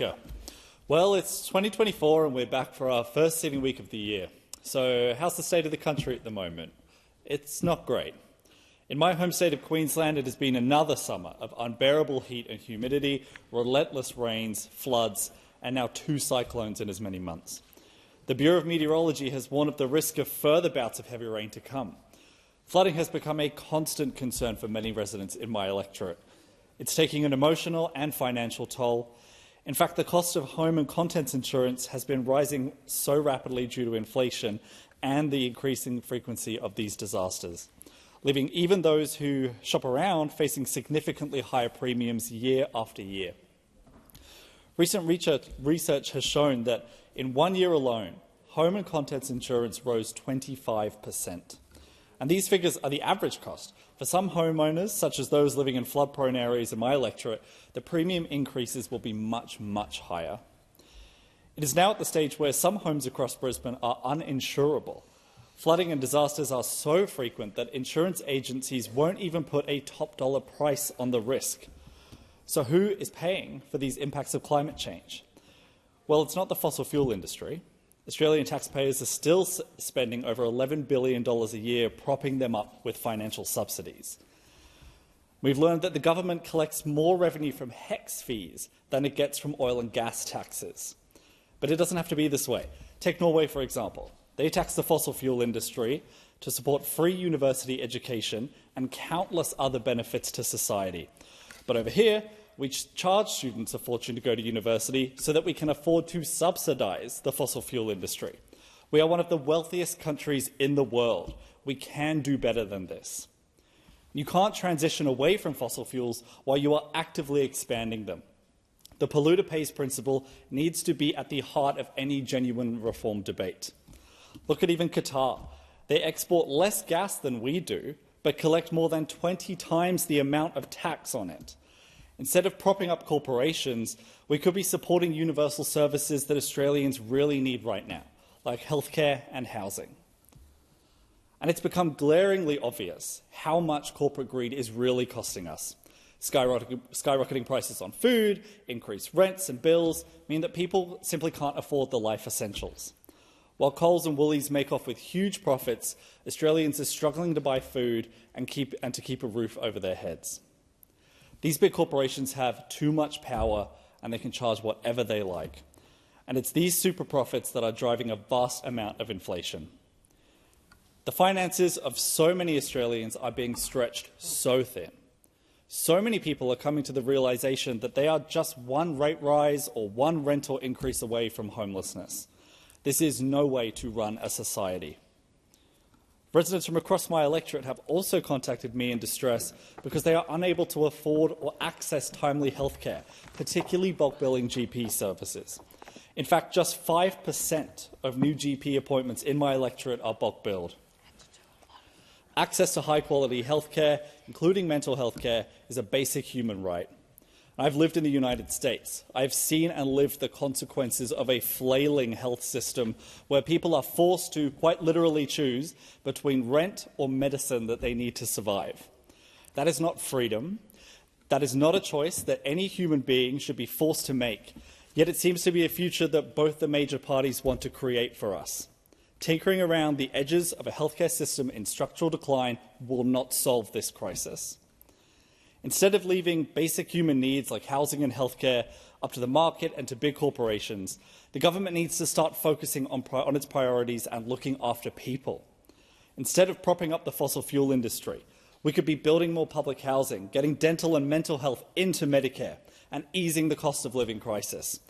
Yeah. Well, it's 2024 and we're back for our first sitting week of the year. So how's the state of the country at the moment? It's not great. In my home state of Queensland, it has been another summer of unbearable heat and humidity, relentless rains, floods, and now 2 cyclones in as many months. The Bureau of Meteorology has warned of the risk of further bouts of heavy rain to come. Flooding has become a constant concern for many residents in my electorate. It's taking an emotional and financial toll. In fact, the cost of home and contents insurance has been rising so rapidly due to inflation and the increasing frequency of these disasters, leaving even those who shop around facing significantly higher premiums year after year. Recent research has shown that in 1 year alone, home and contents insurance rose 25%. And these figures are the average cost. For some homeowners, such as those living in flood-prone areas in my electorate, the premium increases will be much, much higher. It is now at the stage where some homes across Brisbane are uninsurable. Flooding and disasters are so frequent that insurance agencies won't even put a top-dollar price on the risk. So who is paying for these impacts of climate change? Well, it's not the fossil fuel industry. Australian taxpayers are still spending over $11 billion a year propping them up with financial subsidies. We've learned that the government collects more revenue from HECS fees than it gets from oil and gas taxes. But it doesn't have to be this way. Take Norway, for example. They tax the fossil fuel industry to support free university education and countless other benefits to society. But over here, we charge students a fortune to go to university so that we can afford to subsidise the fossil fuel industry. We are one of the wealthiest countries in the world. We can do better than this. You can't transition away from fossil fuels while you are actively expanding them. The polluter pays principle needs to be at the heart of any genuine reform debate. Look at even Qatar. They export less gas than we do, but collect more than 20 times the amount of tax on it. Instead of propping up corporations, we could be supporting universal services that Australians really need right now, like healthcare and housing. And it's become glaringly obvious how much corporate greed is really costing us. Skyrocketing prices on food, increased rents and bills mean that people simply can't afford the life essentials. While Coles and Woolies make off with huge profits, Australians are struggling to buy food and to keep a roof over their heads. These big corporations have too much power and they can charge whatever they like. And it's these super profits that are driving a vast amount of inflation. The finances of so many Australians are being stretched so thin. So many people are coming to the realisation that they are just one rate rise or one rental increase away from homelessness. This is no way to run a society. Residents from across my electorate have also contacted me in distress because they are unable to afford or access timely healthcare, particularly bulk billing GP services. In fact, just 5% of new GP appointments in my electorate are bulk billed. Access to high-quality healthcare, including mental health care, is a basic human right. I've lived in the United States. I've seen and lived the consequences of a flailing health system where people are forced to quite literally choose between rent or medicine that they need to survive. That is not freedom. That is not a choice that any human being should be forced to make. Yet it seems to be a future that both the major parties want to create for us. Tinkering around the edges of a healthcare system in structural decline will not solve this crisis. Instead of leaving basic human needs like housing and healthcare up to the market and to big corporations, the government needs to start focusing on its priorities and looking after people. Instead of propping up the fossil fuel industry, we could be building more public housing, getting dental and mental health into Medicare, and easing the cost of living crisis.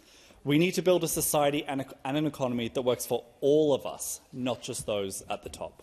We need to build a society and an economy that works for all of us, not just those at the top.